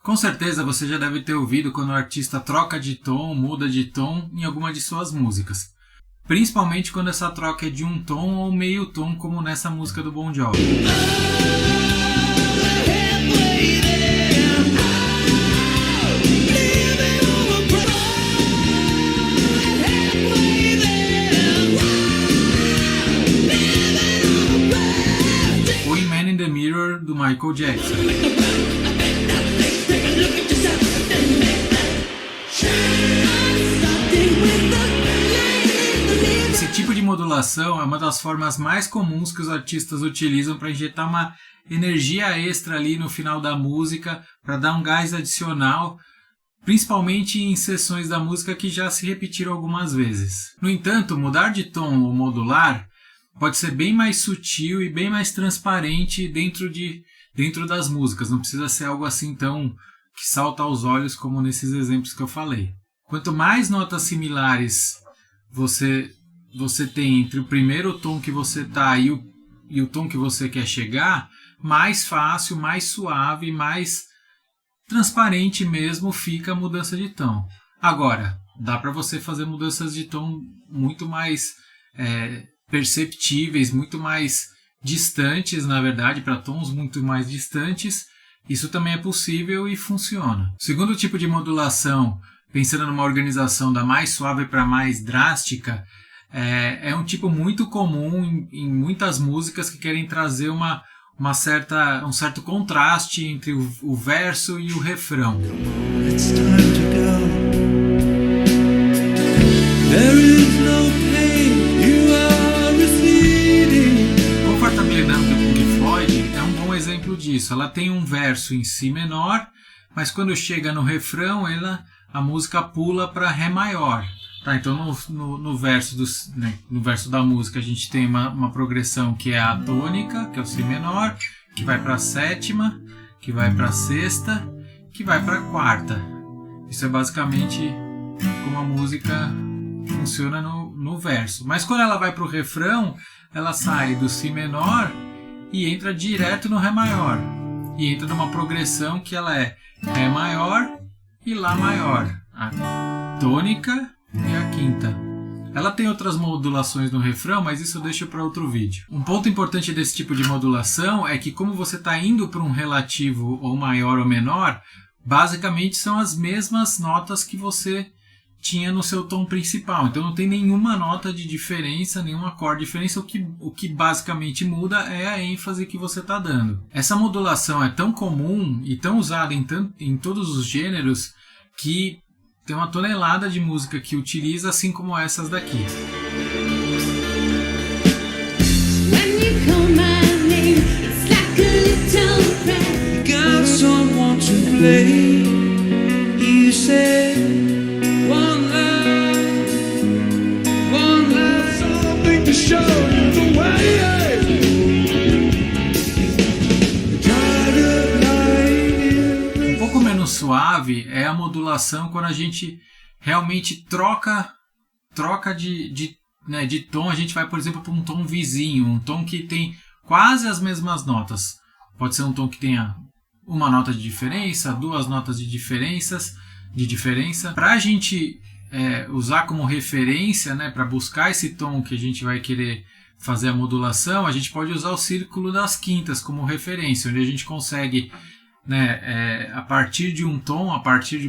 Com certeza você já deve ter ouvido quando o artista troca de tom, muda de tom em alguma de suas músicas. Principalmente quando essa troca é de um tom ou meio tom, como nessa música do Bon Jovi. Ou em Man in the Mirror, do Michael Jackson. Esse tipo de modulação é uma das formas mais comuns que os artistas utilizam para injetar uma energia extra ali no final da música, para dar um gás adicional, principalmente em seções da música que já se repetiram algumas vezes. No entanto, mudar de tom ou modular pode ser bem mais sutil e bem mais transparente dentro das músicas. Não precisa ser algo assim tão que salta aos olhos como nesses exemplos que eu falei. Quanto mais notas similares você tem entre o primeiro tom que você está e o tom que você quer chegar, mais fácil, mais suave, mais transparente mesmo fica a mudança de tom. Agora, dá para você fazer mudanças de tom muito mais perceptíveis, muito mais distantes, na verdade, para tons muito mais distantes. Isso também é possível e funciona. O segundo tipo de modulação, pensando numa organização da mais suave para mais drástica, é um tipo muito comum em muitas músicas que querem trazer um certo contraste entre o verso e o refrão. Comfortably Numb do Pink Floyd é um bom exemplo disso. Ela tem um verso em Si menor, mas quando chega no refrão, a música pula para Ré maior. Tá, então no verso da música a gente tem uma progressão que é a tônica, que é o Si menor, que vai para a sétima, que vai para a sexta, que vai para a quarta. Isso é basicamente como a música funciona no verso. Mas quando ela vai para o refrão, ela sai do Si menor e entra direto no Ré maior. E entra numa progressão que ela é Ré maior e Lá maior. A tônica e a quinta. Ela tem outras modulações no refrão, mas isso eu deixo para outro vídeo. Um ponto importante desse tipo de modulação é que, como você está indo para um relativo ou maior ou menor, basicamente são as mesmas notas que você tinha no seu tom principal. Então não tem nenhuma nota de diferença, nenhum acorde de diferença. O que basicamente muda é a ênfase que você está dando. Essa modulação é tão comum e tão usada em todos os gêneros que tem uma tonelada de música que utiliza, assim como essas daqui. Um pouco menos suave é a modulação quando a gente realmente troca de tom. A gente vai, por exemplo, para um tom vizinho, um tom que tem quase as mesmas notas. Pode ser um tom que tenha uma nota de diferença, duas notas de diferença. Para a gente usar como referência, para buscar esse tom que a gente vai querer fazer a modulação, a gente pode usar o círculo das quintas como referência, onde a gente consegue, a partir de um tom, a partir de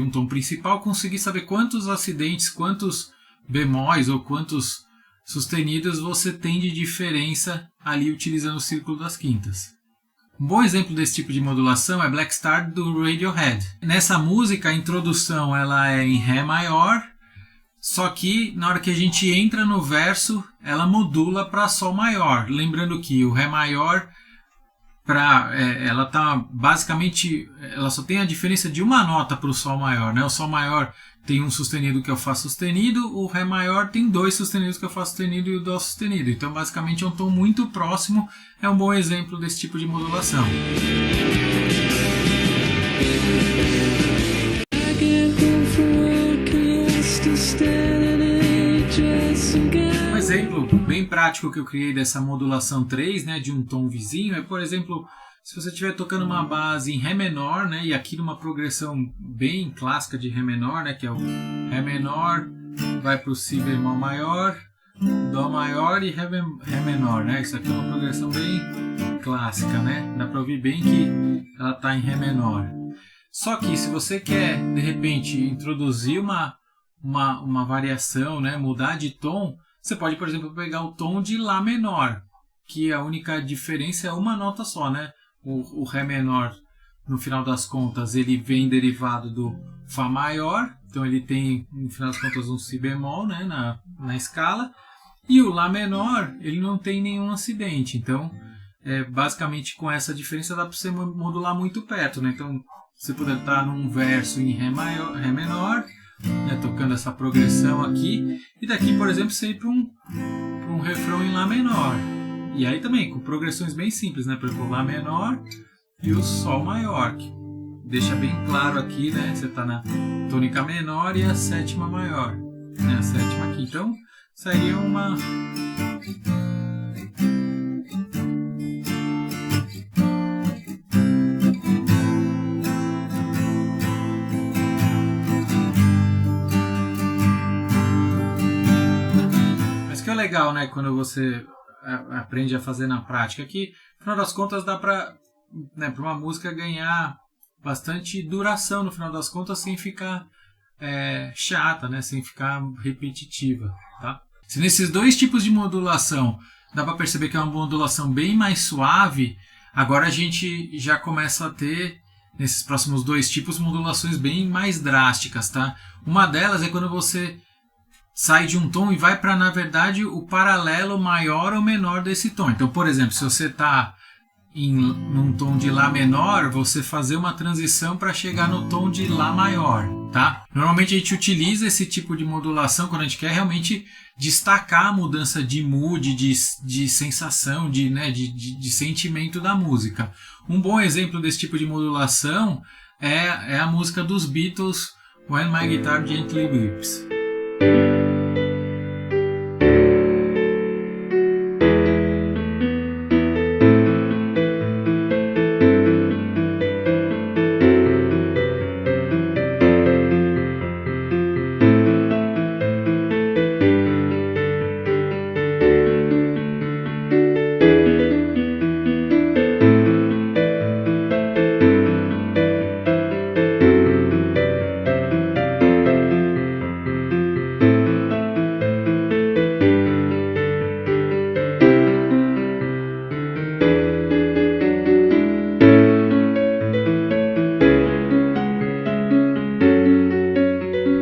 um tom principal, conseguir saber quantos acidentes, quantos bemóis ou quantos sustenidos você tem de diferença ali utilizando o círculo das quintas. Um bom exemplo desse tipo de modulação é Black Star do Radiohead. Nessa música a introdução ela é em Ré maior, só que na hora que a gente entra no verso ela modula para Sol maior. Lembrando que o Ré maior ela tá basicamente, ela só tem a diferença de uma nota para o Sol maior, O Sol maior tem um sustenido que é o Fá sustenido, o Ré maior tem dois sustenidos que é o Fá sustenido e o Dó sustenido. Então basicamente é um tom muito próximo, é um bom exemplo desse tipo de modulação. Um exemplo bem prático que eu criei dessa modulação 3, de um tom vizinho, é, por exemplo, Se você estiver tocando uma base em Ré menor, né, e aqui numa progressão bem clássica de Ré menor, né, que é o Ré menor, vai para o Si bemol maior, Dó maior e Ré menor, né? Isso aqui é uma progressão bem clássica, né? Dá para ouvir bem que ela está em Ré menor. Só que se você quer, de repente, introduzir uma variação, né, mudar de tom, você pode, por exemplo, pegar o tom de Lá menor, que a única diferença é uma nota só, né? O Ré menor, no final das contas, ele vem derivado do Fá maior, então ele tem, no final das contas, um Si bemol, né, na escala, e o Lá menor, ele não tem nenhum acidente, então, basicamente com essa diferença dá para você modular muito perto, né? Então, você puder estar num verso em Ré menor, né, tocando essa progressão aqui, e daqui, por exemplo, você ir para um refrão em Lá menor. E aí também, com progressões bem simples, né? Por exemplo, Lá menor e o Sol maior, que deixa bem claro aqui, né? Você está na tônica menor e a sétima maior, né? A sétima aqui. Então, seria uma... Mas que é legal, né? Quando você aprende a fazer na prática, que, no final das contas, dá para, né, para uma música ganhar bastante duração, no final das contas, sem ficar chata, né, sem ficar repetitiva, tá? Se nesses dois tipos de modulação dá para perceber que é uma modulação bem mais suave, agora a gente já começa a ter, nesses próximos dois tipos, modulações bem mais drásticas, tá? Uma delas é quando você sai de um tom e vai para, na verdade, o paralelo maior ou menor desse tom. Então, por exemplo, se você está num tom de Lá menor, você fazer uma transição para chegar no tom de Lá maior, tá? Normalmente a gente utiliza esse tipo de modulação quando a gente quer realmente destacar a mudança de mood, de sensação, de sentimento da música. Um bom exemplo desse tipo de modulação é a música dos Beatles, When My Guitar Gently Weeps.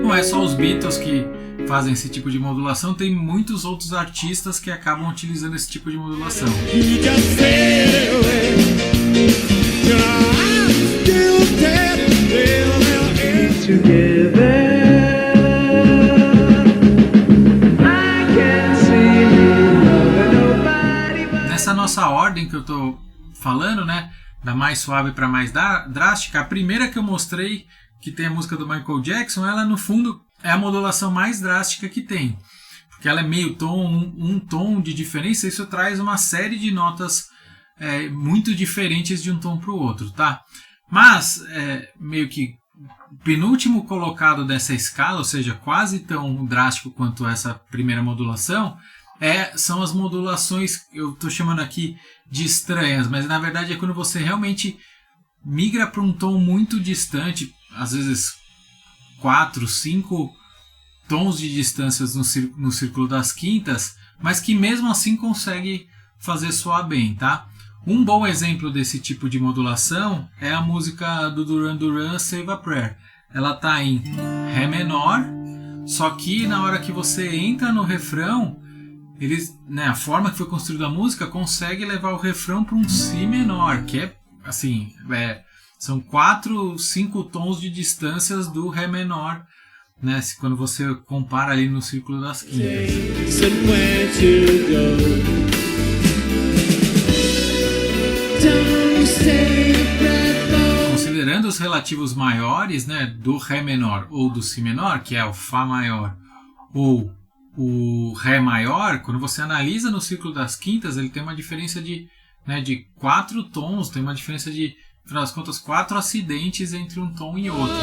Não é só os Beatles que fazem esse tipo de modulação, tem muitos outros artistas que acabam utilizando esse tipo de modulação. Nessa nossa ordem que eu estou falando, né, da mais suave para mais drástica, a primeira que eu mostrei, que tem a música do Michael Jackson, ela no fundo é a modulação mais drástica que tem, porque ela é meio tom, um tom de diferença, isso traz uma série de notas muito diferentes de um tom para o outro, tá? Mas, meio que o penúltimo colocado dessa escala, ou seja, quase tão drástico quanto essa primeira modulação, são as modulações, eu estou chamando aqui de estranhas, mas na verdade é quando você realmente migra para um tom muito distante, às vezes 4, 5 tons de distâncias no círculo das quintas, mas que mesmo assim consegue fazer soar bem, tá? Um bom exemplo desse tipo de modulação é a música do Duran Duran, Save a Prayer. Ela está em Ré menor, só que na hora que você entra no refrão, a forma que foi construída a música consegue levar o refrão para um Si menor, que é assim, são 4, 5 tons de distâncias do Ré menor, né, quando você compara ali no círculo das quintas. Considerando os relativos maiores, né, do Ré menor ou do Si menor, que é o Fá maior ou o Ré maior, quando você analisa no círculo das quintas, ele tem uma diferença de né, de 4 tons, tem uma diferença de, no final das contas, 4 acidentes entre um tom e outro.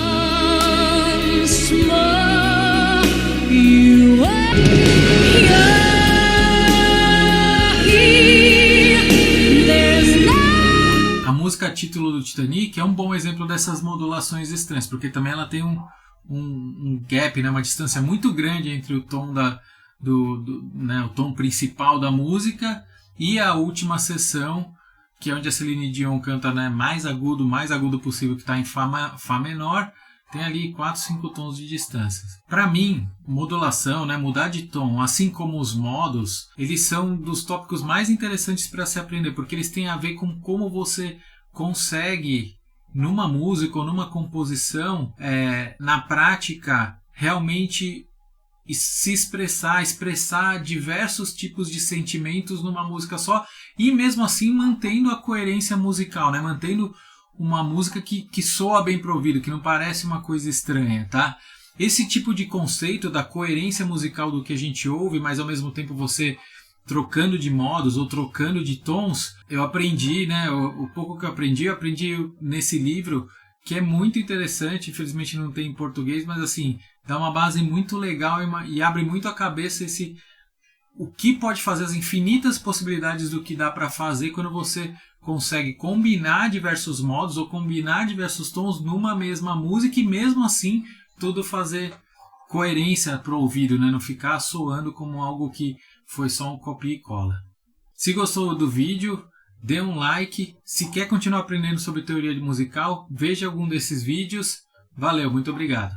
A música título do Titanic é um bom exemplo dessas modulações estranhas, porque também ela tem um gap, né, uma distância muito grande entre o tom né, o tom principal da música e a última seção, que é onde a Celine Dion canta, né, mais agudo possível, que está em Fá menor. Tem ali 4, 5 tons de distância. Para mim, modulação, né, mudar de tom, assim como os modos, eles são dos tópicos mais interessantes para se aprender, porque eles têm a ver com como você consegue, numa música ou numa composição, na prática, realmente se expressar diversos tipos de sentimentos numa música só, e mesmo assim mantendo a coerência musical, né, mantendo uma música que soa bem pro ouvido, que não parece uma coisa estranha, tá? Esse tipo de conceito da coerência musical do que a gente ouve, mas ao mesmo tempo você trocando de modos ou trocando de tons, eu aprendi, né? O pouco que eu aprendi nesse livro, que é muito interessante. Infelizmente não tem em português, mas assim, dá uma base muito legal e abre muito a cabeça o que pode fazer, as infinitas possibilidades do que dá para fazer quando você consegue combinar diversos modos ou combinar diversos tons numa mesma música, e mesmo assim tudo fazer coerência para o ouvido, né? Não ficar soando como algo que foi só um copia e cola. Se gostou do vídeo, dê um like. Se quer continuar aprendendo sobre teoria musical, veja algum desses vídeos. Valeu, muito obrigado.